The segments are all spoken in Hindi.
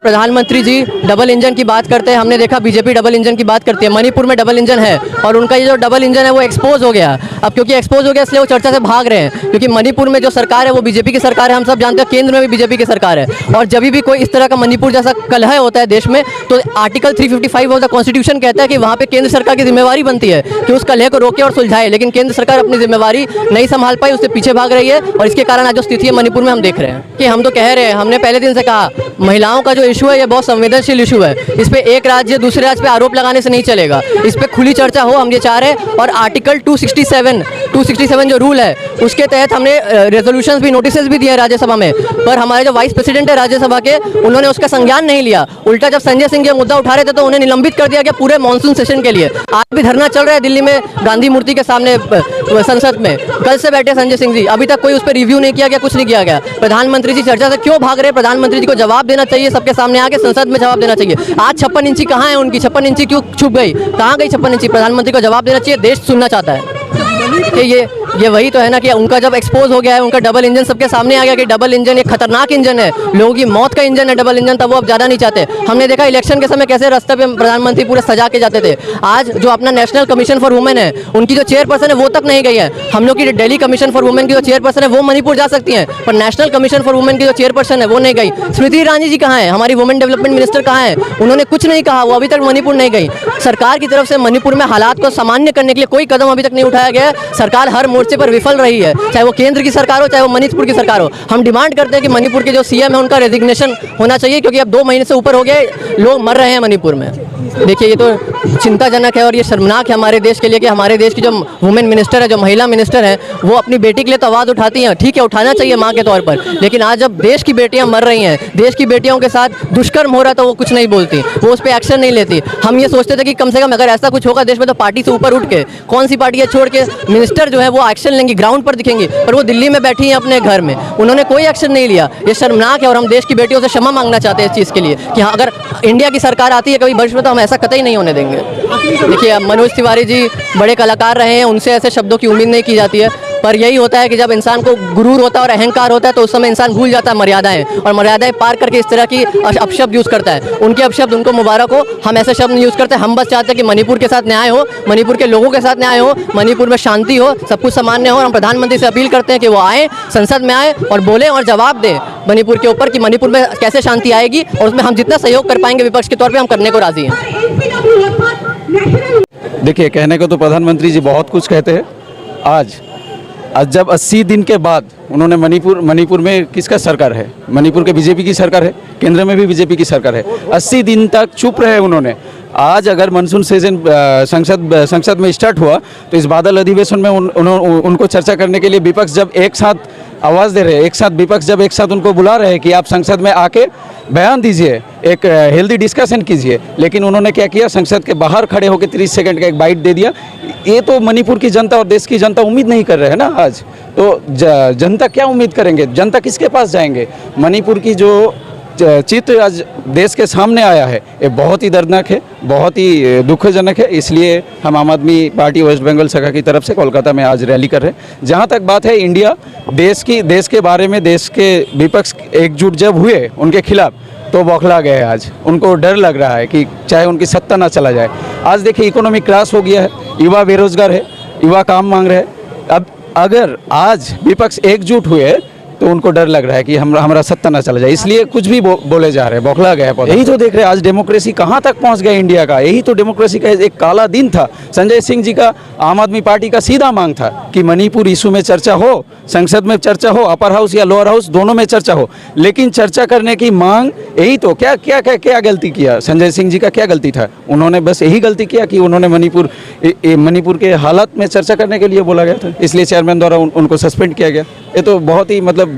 प्रधानमंत्री जी डबल इंजन की बात करते हैं। हमने देखा बीजेपी डबल इंजन की बात करती है, मणिपुर में डबल इंजन है और उनका ये जो डबल इंजन है वो एक्सपोज हो गया। अब क्योंकि एक्सपोज हो गया इसलिए वो चर्चा से भाग रहे हैं, क्योंकि मणिपुर में जो सरकार है वो बीजेपी की सरकार है। हम सब जानते हैं केंद्र में भी बीजेपी की सरकार है और जब भी कोई इस तरह का मणिपुर जैसा कलह होता है देश में तो आर्टिकल 355 ऑफ द कॉन्स्टिट्यूशन कहता है कि वहाँ पे केंद्र सरकार की जिम्मेवारी बनती है कि उस कलह को रोके और सुलझाए, लेकिन केंद्र सरकार अपनी जिम्मेवारी नहीं संभाल पाई, उससे पीछे भाग रही है और इसके कारण आज जो स्थिति है मणिपुर में हम देख रहे हैं। कि हम तो कह रहे हैं, हमने पहले दिन से कहा महिलाओं का जो इशू है ये बहुत संवेदनशील इशू है। इस पे एक राज्य दूसरे राज्य पे आरोप लगाने से नहीं चलेगा, इस पे खुली चर्चा हो, हम ये चाह रहे हैं। और आर्टिकल 267 जो रूल है उसके तहत हमने रेजोल्यूशंस भी, नोटिसेस भी दिए राज्यसभा में, पर हमारे जो वाइस प्रेसिडेंट है राज्यसभा के उन्होंने उसका संज्ञान नहीं लिया। उल्टा जब संजय सिंह ये मुद्दा उठा रहे थे तो उन्हें निलंबित कर दिया गया पूरे मानसून सेशन के लिए। आज भी धरना चल रहा है दिल्ली में गांधी मूर्ति के सामने संसद में, कल से बैठे संजय सिंह जी, अभी तक कोई उस पर रिव्यू नहीं किया गया, कुछ नहीं किया गया। प्रधानमंत्री जी चर्चा से क्यों भाग रहे हैं? प्रधानमंत्री जी को जवाब देना चाहिए, सबके सामने आके संसद में जवाब देना चाहिए। आज 56 इंची कहाँ है उनकी? 56 इंची क्यों छुप गई? कहाँ गई 56 इंची? प्रधानमंत्री को जवाब देना चाहिए, देश सुनना चाहता है। कि ये वही तो है ना कि उनका जब एक्सपोज हो गया है, उनका डबल इंजन सबके सामने आ गया कि डबल इंजन एक खतरनाक इंजन है, लोगों की मौत का इंजन है डबल इंजन, तब वो अब ज़्यादा नहीं चाहते। हमने देखा इलेक्शन के समय कैसे रास्ते पे प्रधानमंत्री पूरे सजा के जाते थे। आज जो अपना नेशनल कमीशन फॉर वुमेन है उनकी जो चेयरपर्सन है वो तक नहीं गई है। हम लोग की दिल्ली कमीशन फॉर वुमेन की जो चेयरपर्सन है वो मणिपुर जा सकती हैं, पर नेशनल कमीशन फॉर वुमेन की जो चेयरपर्सन है वो नहीं गई। स्मृति ईरानी जी कहाँ है? हमारी वुमेन डेवलपमेंट मिनिस्टर कहाँ है? उन्होंने कुछ नहीं कहा, वो अभी तक मणिपुर नहीं गई। सरकार की तरफ से मणिपुर में हालात को सामान्य करने के लिए कोई कदम अभी तक नहीं उठाया गया है। सरकार हर मोर्चे पर विफल रही है, चाहे वो केंद्र की सरकार हो चाहे वो मणिपुर की सरकार हो। हम डिमांड करते हैं कि मणिपुर के जो सीएम है उनका रेजिग्नेशन होना चाहिए, क्योंकि अब 2 महीने से ऊपर हो गए लोग मर रहे हैं मणिपुर में। देखिए ये तो चिंताजनक है और ये शर्मनाक है हमारे देश के लिए कि हमारे देश की जो वुमेन मिनिस्टर है, जो महिला मिनिस्टर है, वो अपनी बेटी के लिए तो आवाज़ उठाती हैं, ठीक है उठाना चाहिए माँ के तौर पर, लेकिन आज जब देश की बेटियां मर रही हैं, देश की बेटियों के साथ दुष्कर्म हो रहा है तो वो कुछ नहीं बोलती, वो उस पर एक्शन नहीं लेती। हम ये सोचते थे कि कम से कम अगर ऐसा कुछ होगा देश में तो पार्टी से ऊपर उठ के, कौन सी पार्टी है छोड़ के मिनिस्टर जो है वो एक्शन लेंगी, ग्राउंड पर दिखेंगी, पर वो दिल्ली में बैठी हैं अपने घर में, उन्होंने कोई एक्शन नहीं लिया। ये शर्मनाक है और हम देश की बेटियों से क्षमा मांगना चाहते हैं इस चीज़ के लिए कि हाँ, अगर इंडिया की सरकार आती है कभी भविष्य में तो हम ऐसा कतई नहीं होने देंगे। देखिए मनोज तिवारी जी बड़े कलाकार रहे हैं, उनसे ऐसे शब्दों की उम्मीद नहीं की जाती है, पर यही होता है कि जब इंसान को गुरूर होता है और अहंकार होता है तो उस समय इंसान भूल जाता है मर्यादाएं, और मर्यादाएं पार करके इस तरह की अपशब्द यूज़ करता है। उनके अपशब्द उनको मुबारक हो, हम ऐसे शब्द यूज़ करते हैं। हम बस चाहते हैं कि मणिपुर के साथ न्याय हो, मणिपुर के लोगों के साथ न्याय हो, मणिपुर में शांति हो, सब कुछ सामान्य हो। हम प्रधानमंत्री से अपील करते हैं कि वो आए, संसद में आए और बोलें और जवाब दें मणिपुर के ऊपर कि मणिपुर में कैसे शांति आएगी, और उसमें हम जितना सहयोग कर पाएंगे विपक्ष के तौर पर हम करने को राजी हैं। देखिए कहने को तो प्रधानमंत्री जी बहुत कुछ कहते हैं। आज जब 80 दिन के बाद उन्होंने मणिपुर में किसका सरकार है? मणिपुर के बीजेपी की सरकार है, केंद्र में भी बीजेपी की सरकार है। 80 दिन तक चुप रहे उन्होंने। आज अगर मानसून सेशन संसद में स्टार्ट हुआ तो इस बादल अधिवेशन में उनको चर्चा करने के लिए विपक्ष जब एक साथ आवाज़ दे रहे हैं, एक साथ विपक्ष जब एक साथ उनको बुला रहे हैं कि आप संसद में आके बयान दीजिए, एक हेल्दी डिस्कशन कीजिए, लेकिन उन्होंने क्या किया? संसद के बाहर खड़े होकर 30 सेकंड का एक बाइट दे दिया। ये तो मणिपुर की जनता और देश की जनता उम्मीद नहीं कर रहे हैं ना। आज तो जनता क्या उम्मीद करेंगे? जनता किसके पास जाएंगे? मणिपुर की जो चित्र आज देश के सामने आया है ये बहुत ही दर्दनाक है, बहुत ही दुखजनक है। इसलिए हम आम आदमी पार्टी वेस्ट बंगाल शाखा की तरफ से कोलकाता में आज रैली कर रहे हैं। जहाँ तक बात है इंडिया देश के बारे में, देश के विपक्ष एकजुट जब हुए उनके खिलाफ तो बौखला गए। आज उनको डर लग रहा है कि चाहे उनकी सत्ता ना चला जाए। आज देखिए इकोनॉमिक क्रैश हो गया है, युवा बेरोजगार है, युवा काम मांग रहे हैं। अब अगर आज विपक्ष एकजुट हुए तो उनको डर लग रहा है कि हमारा सत्ता ना चला जाए, इसलिए कुछ भी बोले जा रहे हैं, बौखला गया है। यही तो देख रहे हैं आज डेमोक्रेसी कहाँ तक पहुँच गया इंडिया का। यही तो डेमोक्रेसी का एक काला दिन था। संजय सिंह जी का, आम आदमी पार्टी का सीधा मांग था कि मणिपुर इशू में चर्चा हो, संसद में चर्चा हो, अपर हाउस या लोअर हाउस दोनों में चर्चा हो, लेकिन चर्चा करने की मांग यही तो क्या गलती किया? संजय सिंह जी का क्या गलती था? उन्होंने बस यही गलती किया कि उन्होंने मणिपुर के हालात में चर्चा करने के लिए बोला गया था, इसलिए चेयरमैन द्वारा उनको सस्पेंड किया गया। ये तो बहुत ही मतलब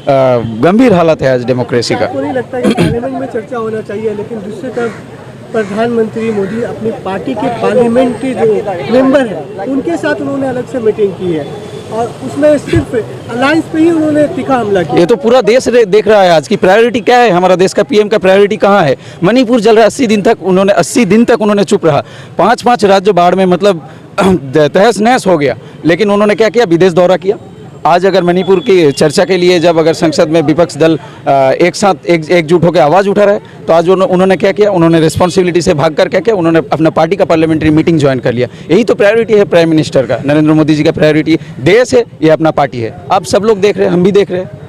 गंभीर हालत है आज डेमोक्रेसी का। आपको नहीं लगता कि पार्लियामेंट में चर्चा होना चाहिए, लेकिन दूसरी तरफ प्रधानमंत्री मोदी अपनी पार्टी के पार्लियामेंट के जो मेंबर हैं उनके साथ उन्होंने अलग से मीटिंग की है और उसमें सिर्फ अलायंस पे ही उन्होंने तीखा हमला किया। ये तो पूरा देश देख रहा है आज की प्रायोरिटी क्या है। हमारा देश का पीएम का प्रायोरिटी कहाँ है? मणिपुर जल रहा है। 80 दिन तक उन्होंने चुप रहा। 5 राज्य बाढ़ में मतलब तहस नहस हो गया, लेकिन उन्होंने क्या किया? विदेश दौरा किया। आज अगर मणिपुर की चर्चा के लिए जब अगर संसद में विपक्ष दल एक साथ एकजुट होकर आवाज़ उठा रहे, तो आज उन्होंने क्या किया, उन्होंने रिस्पॉन्सिबिलिटी से भागकर क्या किया, उन्होंने अपना पार्टी का पार्लियामेंट्री मीटिंग ज्वाइन कर लिया। यही तो प्रायोरिटी है प्राइम मिनिस्टर का, नरेंद्र मोदी जी का प्रायोरिटी देश है, ये अपना पार्टी है। आप सब लोग देख रहे हैं, हम भी देख रहे हैं।